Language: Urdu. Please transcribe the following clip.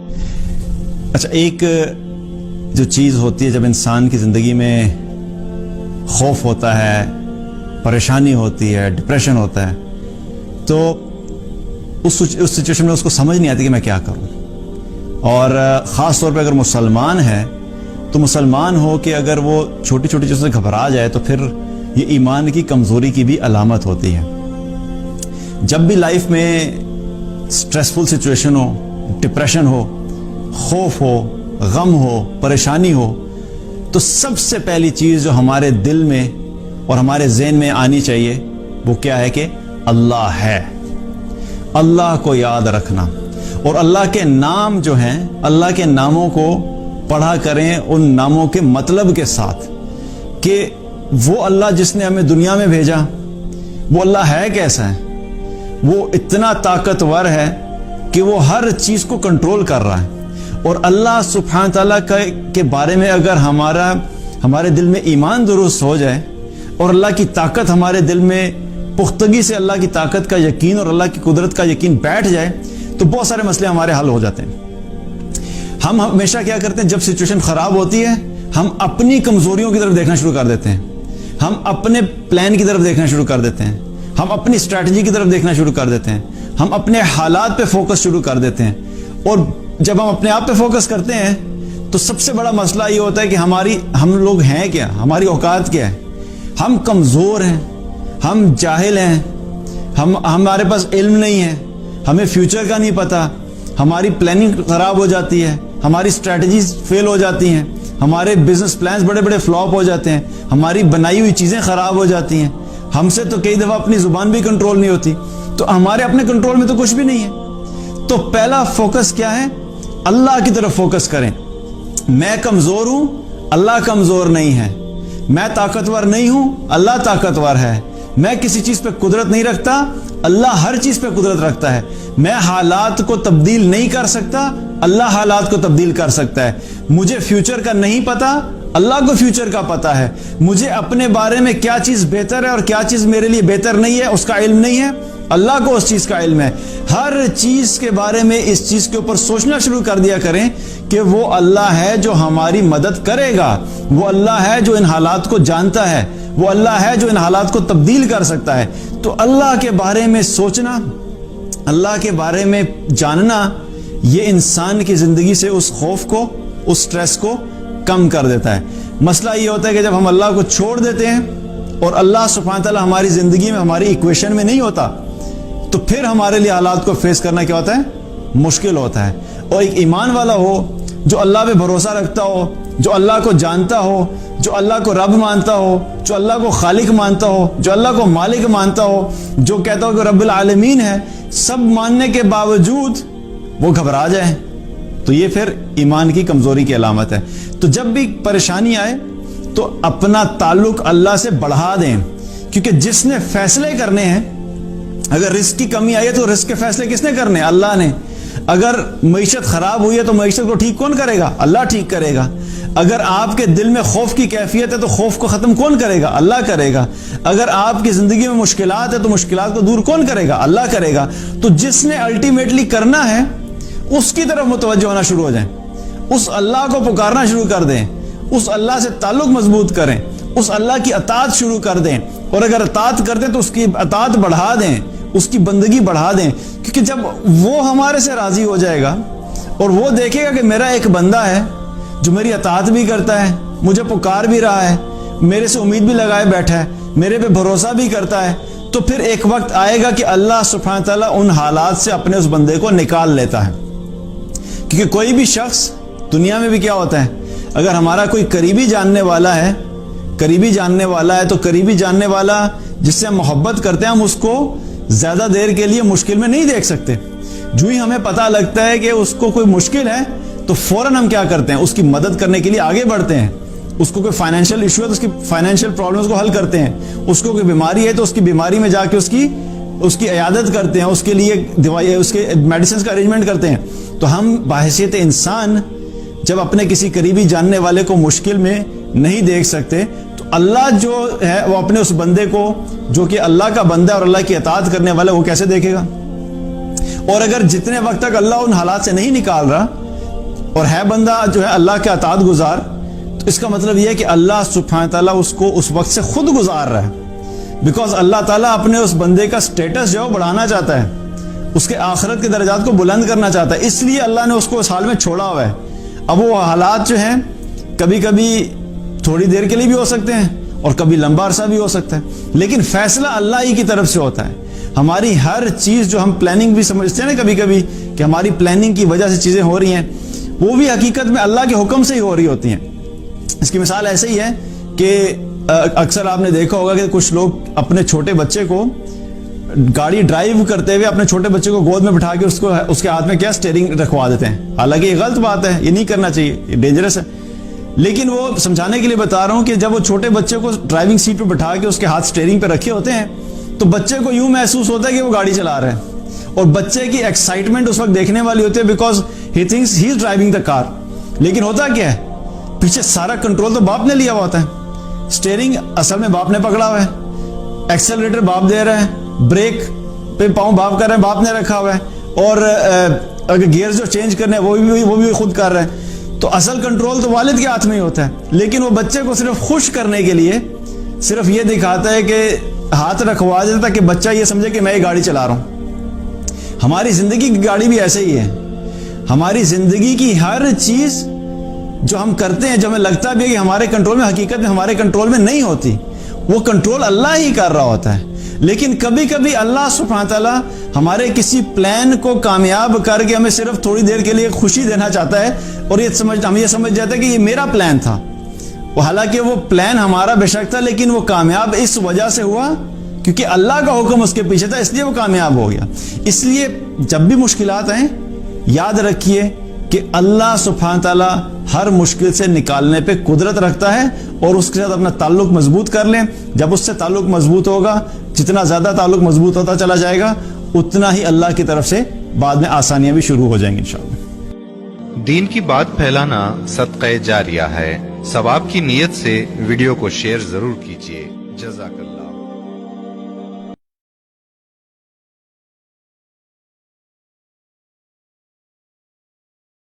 اچھا، ایک جو چیز ہوتی ہے جب انسان کی زندگی میں خوف ہوتا ہے، پریشانی ہوتی ہے، ڈپریشن ہوتا ہے، تو اس سچویشن میں اس کو سمجھ نہیں آتی کہ میں کیا کروں. اور خاص طور پہ اگر مسلمان ہے تو مسلمان ہو کہ اگر وہ چھوٹی چھوٹی چیزوں سے گھبرا جائے تو پھر یہ ایمان کی کمزوری کی بھی علامت ہوتی ہے. جب بھی لائف میں سٹریسفل سچویشن ہو، ڈپریشن ہو، خوف ہو، غم ہو، پریشانی ہو، تو سب سے پہلی چیز جو ہمارے دل میں اور ہمارے ذہن میں آنی چاہیے وہ کیا ہے کہ اللہ ہے. اللہ کو یاد رکھنا اور اللہ کے نام جو ہیں، اللہ کے ناموں کو پڑھا کریں ان ناموں کے مطلب کے ساتھ کہ وہ اللہ جس نے ہمیں دنیا میں بھیجا وہ اللہ ہے کیسا ہے. وہ اتنا طاقتور ہے کہ وہ ہر چیز کو کنٹرول کر رہا ہے. اور اللہ سبحانہ تعالیٰ کے بارے میں اگر ہمارے دل میں ایمان درست ہو جائے اور اللہ کی طاقت ہمارے دل میں پختگی سے اللہ کی طاقت کا یقین اور اللہ کی قدرت کا یقین بیٹھ جائے تو بہت سارے مسئلے ہمارے حل ہو جاتے ہیں. ہم ہمیشہ کیا کرتے ہیں، جب سچویشن خراب ہوتی ہے ہم اپنی کمزوریوں کی طرف دیکھنا شروع کر دیتے ہیں، ہم اپنے پلان کی طرف دیکھنا شروع کر دیتے ہیں، ہم اپنی اسٹریٹجی کی طرف دیکھنا شروع کر دیتے ہیں، ہم اپنے حالات پہ فوکس شروع کر دیتے ہیں. اور جب ہم اپنے آپ پہ فوکس کرتے ہیں تو سب سے بڑا مسئلہ یہ ہوتا ہے کہ ہم لوگ ہیں کیا، ہماری اوقات کیا ہے. ہم کمزور ہیں، ہم جاہل ہیں، ہمارے پاس علم نہیں ہے، ہمیں فیوچر کا نہیں پتا، ہماری پلاننگ خراب ہو جاتی ہے، ہماری اسٹریٹجیز فیل ہو جاتی ہیں، ہمارے بزنس پلانز بڑے بڑے فلاپ ہو جاتے ہیں، ہماری بنائی ہوئی چیزیں خراب ہو جاتی ہیں. ہم سے تو کئی دفعہ اپنی زبان بھی کنٹرول نہیں ہوتی، تو ہمارے اپنے کنٹرول میں تو کچھ بھی نہیں ہے. تو پہلا فوکس کیا ہے، اللہ کی طرف فوکس کریں. میں کمزور ہوں، اللہ کمزور نہیں ہے. میں طاقتور نہیں ہوں، اللہ طاقتور ہے. میں کسی چیز پہ قدرت نہیں رکھتا، اللہ ہر چیز پہ قدرت رکھتا ہے. میں حالات کو تبدیل نہیں کر سکتا، اللہ حالات کو تبدیل کر سکتا ہے. مجھے فیوچر کا نہیں پتا، اللہ کو فیوچر کا پتا ہے. مجھے اپنے بارے میں کیا چیز بہتر ہے اور کیا چیز میرے لیے بہتر نہیں ہے اس کا علم نہیں ہے، اللہ کو اس چیز کا علم ہے. ہر چیز کے بارے میں اس چیز کے اوپر سوچنا شروع کر دیا کریں کہ وہ اللہ ہے جو ہماری مدد کرے گا، وہ اللہ ہے جو ان حالات کو جانتا ہے، وہ اللہ ہے جو ان حالات کو تبدیل کر سکتا ہے. تو اللہ کے بارے میں سوچنا، اللہ کے بارے میں جاننا، یہ انسان کی زندگی سے اس خوف کو، اس سٹریس کو کم کر دیتا ہے. مسئلہ یہ ہوتا ہے کہ جب ہم اللہ کو چھوڑ دیتے ہیں اور اللہ سبحانہ تعالیٰ ہماری زندگی میں، ہماری ایکویشن میں نہیں ہوتا، تو پھر ہمارے لیے حالات کو فیس کرنا کیا ہوتا ہے، مشکل ہوتا ہے. اور ایک ایمان والا ہو جو اللہ پہ بھروسہ رکھتا ہو، جو اللہ کو جانتا ہو، جو اللہ کو رب مانتا ہو، جو اللہ کو خالق مانتا ہو، جو اللہ کو مالک مانتا ہو، جو کہتا ہو کہ رب العالمین ہے، سب ماننے کے باوجود وہ گھبرا جائے تو یہ پھر ایمان کی کمزوری کی علامت ہے. تو جب بھی پریشانی آئے تو اپنا تعلق اللہ سے بڑھا دیں، کیونکہ جس نے فیصلے کرنے ہیں، اگر رزق کی کمی آئی ہے تو رزق کے فیصلے کس نے کرنے؟ اللہ نے. اگر معیشت خراب ہوئی ہے تو معیشت کو ٹھیک کون کرے گا؟ اللہ ٹھیک کرے گا. اگر آپ کے دل میں خوف کی کیفیت ہے تو خوف کو ختم کون کرے گا؟ اللہ کرے گا. اگر آپ کی زندگی میں مشکلات ہے تو مشکلات کو دور کون کرے گا؟ اللہ کرے گا. تو جس نے الٹیمیٹلی کرنا ہے اس کی طرف متوجہ ہونا شروع ہو جائیں، اس اللہ کو پکارنا شروع کر دیں، اس اللہ سے تعلق مضبوط کریں، اس اللہ کی اطاعت شروع کر دیں. اور اگر اطاعت کر دیں تو اس کی اطاعت بڑھا دیں، اس کی بندگی بڑھا دیں. کیونکہ جب وہ ہمارے سے راضی ہو جائے گا اور وہ دیکھے گا کہ میرا ایک بندہ ہے جو میری اطاعت بھی کرتا ہے، مجھے پکار بھی رہا ہے، میرے سے امید بھی لگائے بیٹھا ہے، میرے پہ بھروسہ بھی کرتا ہے، تو پھر ایک وقت آئے گا کہ اللہ سبحانہ تعالیٰ ان حالات سے اپنے اس بندے کو نکال لیتا ہے. کیونکہ کوئی بھی شخص دنیا میں بھی کیا ہوتا ہے، اگر ہمارا کوئی قریبی جاننے والا ہے تو قریبی جاننے والا جس سے ہم محبت کرتے ہیں، ہم اس کو زیادہ دیر کے لیے مشکل میں نہیں دیکھ سکتے. جو ہی ہمیں پتہ لگتا ہے کہ اس کو کوئی مشکل ہے تو فوراً ہم کیا کرتے ہیں، اس کی مدد کرنے کے لیے آگے بڑھتے ہیں. اس کو کوئی فائنینشیل ایشو ہے تو اس کی فائنینشیل پرابلمز کو حل کرتے ہیں. اس کو کوئی بیماری ہے تو اس کی بیماری میں جا کے اس کی عیادت کرتے ہیں، اس کے لیے دوائی، اس کے میڈیسنز کا ارینجمنٹ کرتے ہیں. تو ہم بحیثیت انسان جب اپنے کسی قریبی جاننے والے کو مشکل میں نہیں دیکھ سکتے تو اللہ جو ہے وہ اپنے اس بندے کو جو کہ اللہ کا بندہ اور اللہ کی اطاعت کرنے والا وہ کیسے دیکھے گا. اور اگر جتنے وقت تک اللہ ان حالات سے نہیں نکال رہا اور ہے بندہ جو ہے اللہ کے اطاعت گزار، تو اس کا مطلب یہ ہے کہ اللہ سبحانہ تعالیٰ اس کو اس وقت سے خود گزار رہا ہے، بیکاز اللہ تعالیٰ اپنے اس بندے کا سٹیٹس جو ہے بڑھانا چاہتا ہے، اس کے آخرت کے درجات کو بلند کرنا چاہتا ہے، اس لیے اللہ نے اس کو اس حال میں چھوڑا ہوا ہے۔ اب وہ حالات جو ہیں کبھی کبھی تھوڑی دیر کے لیے بھی ہو سکتے ہیں اور کبھی لمبا عرصہ بھی ہو سکتا ہے، لیکن فیصلہ اللہ ہی کی طرف سے ہوتا ہے۔ ہماری ہر چیز جو ہم پلاننگ بھی سمجھتے ہیں نا کبھی کبھی کہ ہماری پلاننگ کی وجہ سے چیزیں ہو رہی ہیں، وہ بھی حقیقت میں اللہ کے حکم سے ہی ہو رہی ہوتی ہیں۔ اس کی مثال ایسے ہی ہے کہ اکثر آپ نے دیکھا ہوگا کہ کچھ لوگ اپنے چھوٹے بچے کو گاڑی ڈرائیو کرتے ہوئے اپنے چھوٹے بچے کو گود میں بٹھا کے اس کے ہاتھ میں کیا اسٹیئرنگ رکھوا دیتے ہیں، حالانکہ یہ غلط بات ہے، یہ نہیں کرنا چاہیے، یہ ڈینجرس ہے، لیکن وہ سمجھانے کے لیے بتا رہا ہوں کہ جب وہ چھوٹے بچے کو ڈرائیونگ سیٹ پہ بٹھا کے اس کے ہاتھ اسٹیئرنگ پہ رکھے ہوتے ہیں تو بچے کو یوں محسوس ہوتا ہے کہ وہ گاڑی چلا رہا ہے، اور بچے کی ایکسائٹمنٹ اس وقت دیکھنے والی ہوتی ہے because he thinks he is driving the car, لیکن ہوتا کیا ہے پیچھے سارا کنٹرول تو باپ نے لیا ہوا ہوتا ہے، اسٹیئرنگ اصل میں باپ نے پکڑا ہوا ہے، ایکسلریٹر باپ دے رہا ہے، بریک پہ پاؤں باپ کر رہے ہیں، باپ نے رکھا ہوا ہے، اور اگر گیئر جو چینج کرنے ہیں وہ بھی خود کر رہے ہیں، تو اصل کنٹرول تو والد کے ہاتھ میں ہی ہوتا ہے، لیکن وہ بچے کو صرف خوش کرنے کے لیے صرف یہ دکھاتا ہے کہ ہاتھ رکھوا دیتا ہے کہ بچہ یہ سمجھے کہ میں یہ گاڑی چلا رہا ہوں۔ ہماری زندگی کی گاڑی بھی ایسے ہی ہے، ہماری زندگی کی ہر چیز جو ہم کرتے ہیں جو ہمیں لگتا بھی ہے کہ ہمارے کنٹرول میں، حقیقت میں ہمارے کنٹرول میں نہیں ہوتی، وہ کنٹرول اللہ ہی کر رہا ہوتا ہے، لیکن کبھی کبھی اللہ سبحانہ تعالیٰ ہمارے کسی پلان کو کامیاب کر کے ہمیں صرف تھوڑی دیر کے لیے خوشی دینا چاہتا ہے، اور ہم یہ سمجھ جاتے ہیں کہ یہ میرا پلان تھا، حالانکہ وہ پلان ہمارا بے شک تھا، لیکن وہ کامیاب اس وجہ سے ہوا کیونکہ اللہ کا حکم اس کے پیچھے تھا، اس لیے وہ کامیاب ہو گیا۔ اس لیے جب بھی مشکلات آئیں یاد رکھیے کہ اللہ سبحانہ تعالیٰ ہر مشکل سے نکالنے پہ قدرت رکھتا ہے، اور اس کے ساتھ اپنا تعلق مضبوط کر لیں۔ جب اس سے تعلق مضبوط ہوگا، جتنا زیادہ تعلق مضبوط ہوتا چلا جائے گا، اتنا ہی اللہ کی طرف سے بعد میں آسانیاں بھی شروع ہو جائیں گی انشاءاللہ۔ دین کی بات پھیلانا صدقہ جاریہ ہے، ثواب کی نیت سے ویڈیو کو شیئر ضرور کیجیے۔ جزاک اللہ۔